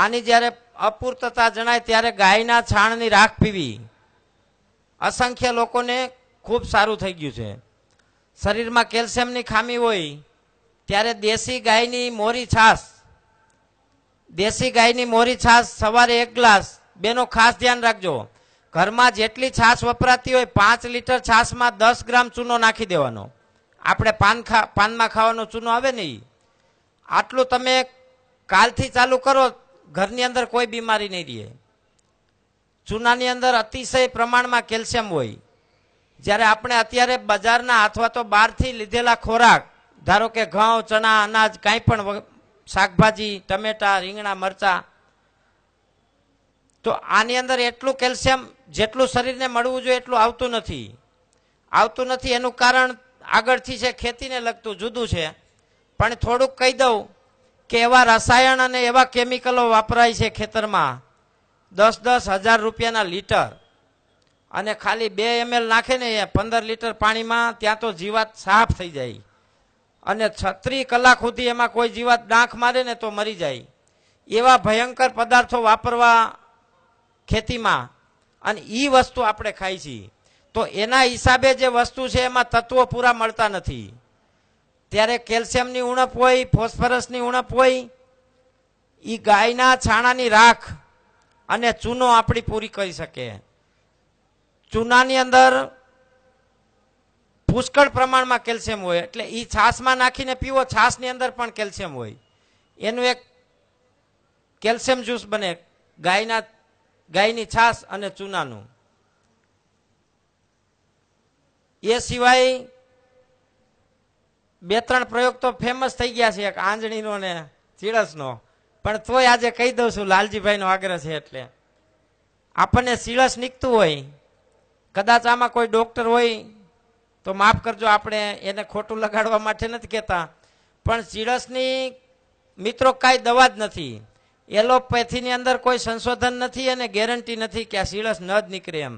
આની જ્યારે અપૂર્તતા જણાય ત્યારે ગાયના છાણની રાખ પીવી અસંખ્ય લોકોને ખૂબ સારું થઈ ગયું છે. શરીરમાં કેલ્શિયમની ખામી હોય ત્યારે દેશી ગાયની મોરી છાશ સવારે 1 ગ્લાસ. બેનો ખાસ ધ્યાન રાખજો, ઘરમાં જેટલી છાશ વપરાતી હોય 5 લીટર છાશમાં 10 ગ્રામ ચૂનો નાખી દેવાનો. આપણે પાનમાં ખાવાનો ચૂનો આવે ને આટલું તમે કાલથી ચાલુ કરો, ઘરની અંદર કોઈ બીમારી નહીં રહે. ચૂનાની અંદર અતિશય પ્રમાણમાં કેલ્શિયમ હોય. જ્યારે આપણે અત્યારે બજારના અથવા તો બહારથી લીધેલા ખોરાક, ધારો કે ઘઉં, ચણા, અનાજ, કાંઈ પણ શાકભાજી, ટમેટા, રીંગણા, મરચા, તો આની અંદર એટલું કેલ્શિયમ જેટલું શરીરને મળવું જોઈએ એટલું આવતું નથી. એનું કારણ આગળથી છે, ખેતીને લગતું જુદું છે. પણ થોડુંક કહી દઉં કે એવા રસાયણ અને એવા કેમિકલો વપરાય છે ખેતરમાં 10,000 રૂપિયાના લીટર, અને ખાલી 2 ml નાખે ને 15 લીટર પાણીમાં, ત્યાં તો જીવાત સાફ થઈ જાય. અને 36 કલાક સુધી એમાં કોઈ જીવાત ડાંખ મારે ને તો મરી જાય. એવા ભયંકર પદાર્થો વાપરવા ખેતીમાં, અને એ વસ્તુ આપણે ખાઈ છીએ. તો એના હિસાબે જે વસ્તુ છે એમાં તત્વો પૂરા મળતા નથી. ત્યારે કેલ્શિયમની ઉણપ હોય, ફોસ્ફરસની ઉણપ હોય, એ ગાયના છાણાની રાખ અને ચૂનો આપણી પૂરી કરી શકે. ચૂનાની અંદર પુષ્કળ પ્રમાણમાં કેલ્શિયમ હોય, એટલે એ છાશમાં નાખીને પીવો. છાશની અંદર પણ કેલ્શિયમ હોય. એનું એક કેલ્શિયમ જ્યુસ બને, ગાયની છાશ અને ચૂનાનું. એ સિવાય 2-3 પ્રયોગ તો ફેમસ થઈ ગયા છે, એક આંજણીનો ને ચીળસનો. પણ તોય આજે કહી દઉં છું, લાલજીભાઈનો આગ્રહ છે એટલે. આપણને ચીળસ નીકતું હોય, કદાચ આમાં કોઈ ડોક્ટર હોય તો માફ કરજો, આપણે એને ખોટું લગાડવા માટે નથી કહેતા, પણ ચીળસની મિત્રો કાંઈ દવા જ નથી. એલોપેથીની અંદર કોઈ સંશોધન નથી અને ગેરંટી નથી કે આ ચીળસ ન જ નીકળે એમ.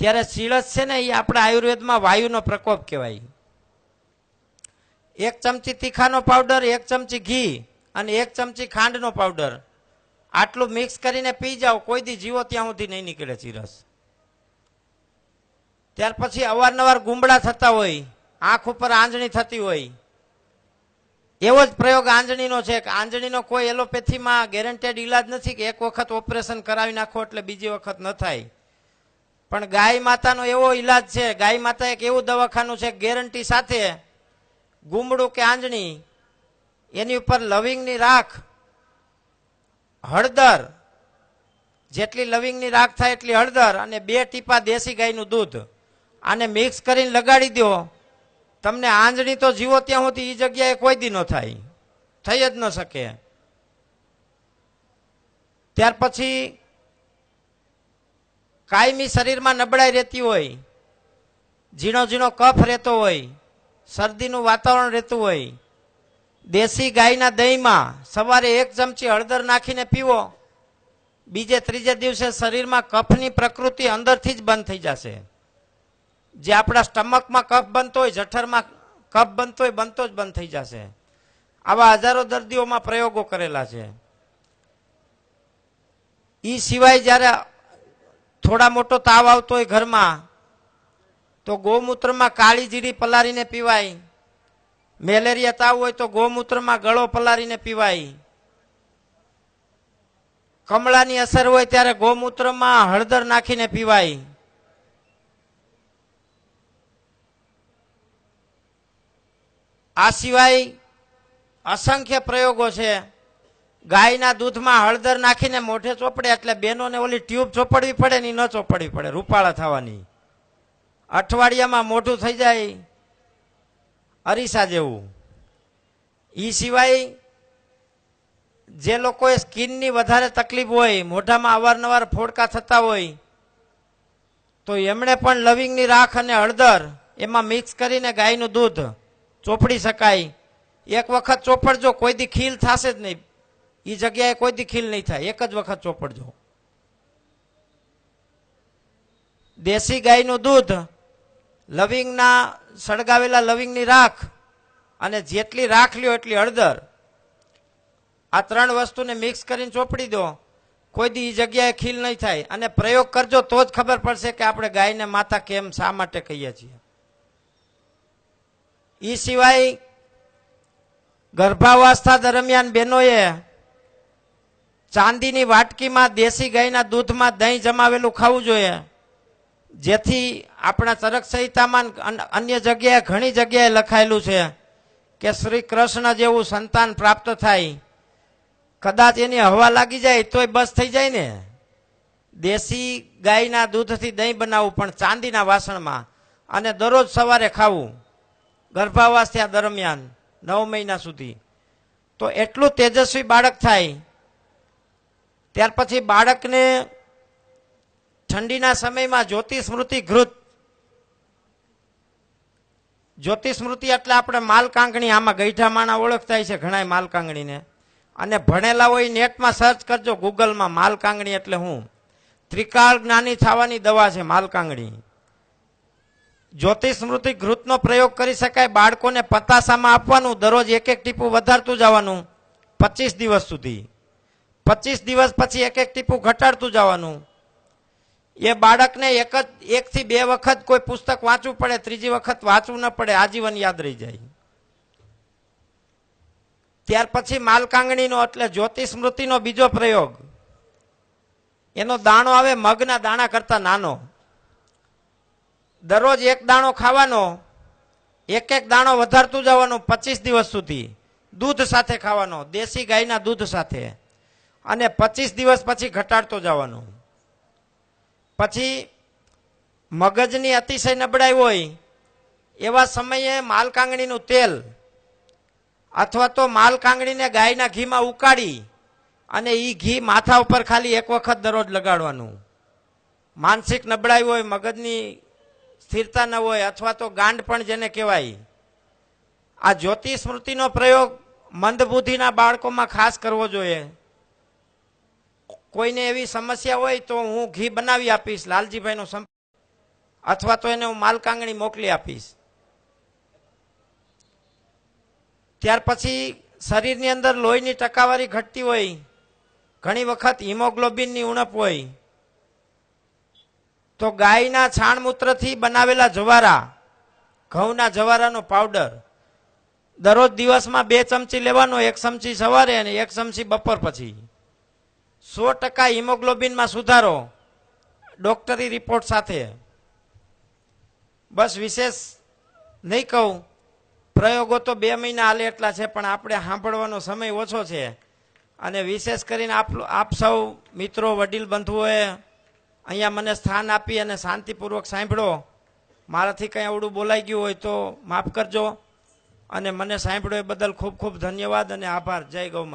ત્યારે ચીળસ છે ને, એ આપણા આયુર્વેદમાં વાયુનો પ્રકોપ કહેવાય. 1 ચમચી તીખાનો પાવડર, 1 ચમચી ઘી અને 1 ચમચી ખાંડનો પાવડર, આટલું મિક્સ કરીને પી જાઓ, કોઈ દી જીવો ત્યાં સુધી નહીં નીકળે ચીરસ. ત્યાર પછી અવારનવાર ગુમડા થતા હોય, આંખ ઉપર આંજણી થતી હોય, એવો જ પ્રયોગ આંજણીનો છે. આંજણીનો કોઈ એલોપેથીમાં ગેરંટેડ ઈલાજ નથી કે 1 વખત ઓપરેશન કરાવી નાખો એટલે બીજી વખત ન થાય. પણ ગાય માતાનો એવો ઈલાજ છે. ગાય માતા એક એવું દવાખાનું છે, ગેરંટી સાથે ગુમડું કે આંજણી, એની ઉપર લવિંગની રાખ, હળદર, જેટલી લવિંગની રાખ થાય એટલી હળદર, અને 2 ટીપા દેશી ગાયનું દૂધ, આને મિક્સ કરીને લગાડી દો. તમને આંજણી તો જીવો ત્યાં સુધી એ જગ્યાએ કોઈ દી ન થાય, થઈ જ ન શકે. ત્યાર પછી કાયમી શરીરમાં નબળાઈ રહેતી હોય, ઝીણો કફ રહેતો હોય, શરદીનું વાતાવરણ રહેતું હોય, દેશી ગાયના દહીંમાં સવારે 1 ચમચી હળદર નાખીને પીવો. બીજે ત્રીજે દિવસે શરીરમાં કફની પ્રકૃતિ અંદરથી જ બંધ થઈ જશે. જે આપણા સ્ટમકમાં કફ બનતો હોય, જઠરમાં કફ બનતો હોય, બનતો જ બંધ થઈ જશે. આવા હજારો દર્દીઓમાં પ્રયોગો કરેલા છે. એ સિવાય જ્યારે થોડા મોટો તાવ આવતો હોય ઘરમાં, તો ગૌમૂત્રમાં કાળી જીરી પલાળીને પીવાય. મેલેરિયા તાવ હોય તો ગૌમૂત્રમાં ગળો પલાળીને પીવાય. કમળાની અસર હોય ત્યારે ગૌમૂત્રમાં હળદર નાખીને પીવાય. આ સિવાય અસંખ્ય પ્રયોગો છે. ગાયના દૂધમાં હળદર નાખીને મોઢે ચોપડે એટલે બેનોને ઓલી ટ્યુબ ચોપડવી પડે ને, ન ચોપડવી પડે, રૂપાળા થવાની. અઠવાડિયામાં મોઢું થઈ જાય અરીસા જેવું. એ સિવાય જે લોકોએ સ્કિનની વધારે તકલીફ હોય, મોઢામાં અવારનવાર ફોડકા થતા હોય, તો એમણે પણ લવિંગની રાખ અને હળદર એમાં મિક્સ કરીને ગાયનું દૂધ ચોપડી શકાય. 1 વખત ચોપડજો, કોઈ દી ખીલ થશે જ નહીં. એ જગ્યાએ કોઈ દી ખીલ નહીં થાય, 1 જ વખત ચોપડજો. દેશી ગાયનું દૂધ, લવિંગના સળગાવેલા લવિંગની રાખ, અને જેટલી રાખ લ્યો એટલી હળદર, આ 3 વસ્તુને મિક્સ કરીને ચોપડી દો, કોઈ દી એ જગ્યાએ ખીલ નહીં થાય. અને પ્રયોગ કરજો તો જ ખબર પડશે કે આપણે ગાયને માતા કેમ શા માટે કહીએ છીએ. એ સિવાય ગર્ભાવસ્થા દરમિયાન બહેનોએ ચાંદીની વાટકીમાં દેશી ગાયના દૂધમાં દહીં જમાવેલું ખાવું જોઈએ, જેથી આપણા ચરક સંહિતામાં અન્ય જગ્યાએ ઘણી જગ્યાએ લખાયેલું છે કે શ્રી કૃષ્ણ જેવું સંતાન પ્રાપ્ત થાય. કદાચ એની હવા લાગી જાય તોય બસ થઈ જાય ને. દેશી ગાયના દૂધથી દહીં બનાવવું, પણ ચાંદીના વાસણમાં, અને દરરોજ સવારે ખાવું ગર્ભાવસ્થા દરમિયાન 9 મહિના સુધી. તો એટલું તેજસ્વી બાળક થાય. ત્યાર પછી બાળકને ઠંડીના સમયમાં જ્યોતિસ્મૃતિ ઘૃત, જ્યોતિસ્મૃતિ એટલે આપણે માલકાંગણી, આમાં ગઈઢા માણા ઓળખતા છે ઘણા માલકાંગણીને, અને ભણેલા હોય નેટમાં સર્ચ કરજો ગૂગલમાં માલકાંગણી એટલે હું. ત્રિકાળ જ્ઞાની થવાની દવા છે માલકાંગણી. જ્યોતિસ્મૃતિ ઘૃતનો પ્રયોગ કરી શકાય. બાળકોને પતાસામાં આપવાનું, દરરોજ 1-1 ટીપું વધારતું જવાનું 25 દિવસ સુધી. 25 દિવસ પછી 1-1 ટીપું ઘટાડતું જવાનું. એ બાળકને 1 થી 2 વખત કોઈ પુસ્તક વાંચવું પડે, ત્રીજી વખત વાંચવું ન પડે, આજીવન યાદ રહી જાય. ત્યાર પછી માલકાંગણીનો એટલે જ્યોતિસ્મૃતિનો બીજો પ્રયોગ, એનો દાણો આવે મગના દાણા કરતા નાનો. દરરોજ 1 દાણો ખાવાનો, 1-1 દાણો વધારતું જવાનું 25 દિવસ સુધી. દૂધ સાથે ખાવાનો, દેશી ગાયના દૂધ સાથે, અને 25 દિવસ પછી ઘટાડતો જવાનું. પછી મગજની અતિશય નબળાઈ હોય એવા સમયે માલકાંગણીનું તેલ અથવા તો માલકાંગણીને ગાયના ઘીમાં ઉકાળી અને એ ઘી માથા ઉપર ખાલી 1 વખત દરરોજ લગાડવાનું. માનસિક નબળાઈ હોય, મગજની સ્થિરતા ન હોય, અથવા તો ગાંડ પણ જેને કહેવાય, આ જ્યોતિસ્મૃતિનો પ્રયોગ મંદબુદ્ધિના બાળકોમાં ખાસ કરવો જોઈએ. કોઈને એવી સમસ્યા હોય તો હું ઘી બનાવી આપીશ, લાલજીભાઈનો સંપર્ક, અથવા તો એને હું માલકાંગણી મોકલી આપીશ. ત્યાર પછી શરીરની અંદર લોહીની ટકાવારી ઘટતી હોય, ઘણી વખત હિમોગ્લોબિનની ઉણપ હોય, તો ગાયના છાણમૂત્રથી બનાવેલા જવારા, ઘઉંના જવારાનો પાવડર દરરોજ દિવસમાં 2 ચમચી લેવાનો, 1 ચમચી સવારે અને 1 ચમચી બપોર પછી. 100% હિમોગ્લોબિનમાં સુધારો ડોક્ટરી રિપોર્ટ સાથે. બસ વિશેષ નહીં કહું, પ્રયોગો તો 2 મહિના હાલે એટલા છે, પણ આપણે સાંભળવાનો સમય ઓછો છે. અને વિશેષ કરીને આપ સૌ મિત્રો, વડીલ બંધુઓએ અહીંયા મને સ્થાન આપી અને શાંતિપૂર્વક સાંભળો. મારાથી કંઈ અવળું બોલાઈ ગયું હોય તો માફ કરજો. અને મને સાંભળ્યો એ બદલ ખૂબ ખૂબ ધન્યવાદ અને આભાર. જય ગૌ માતા.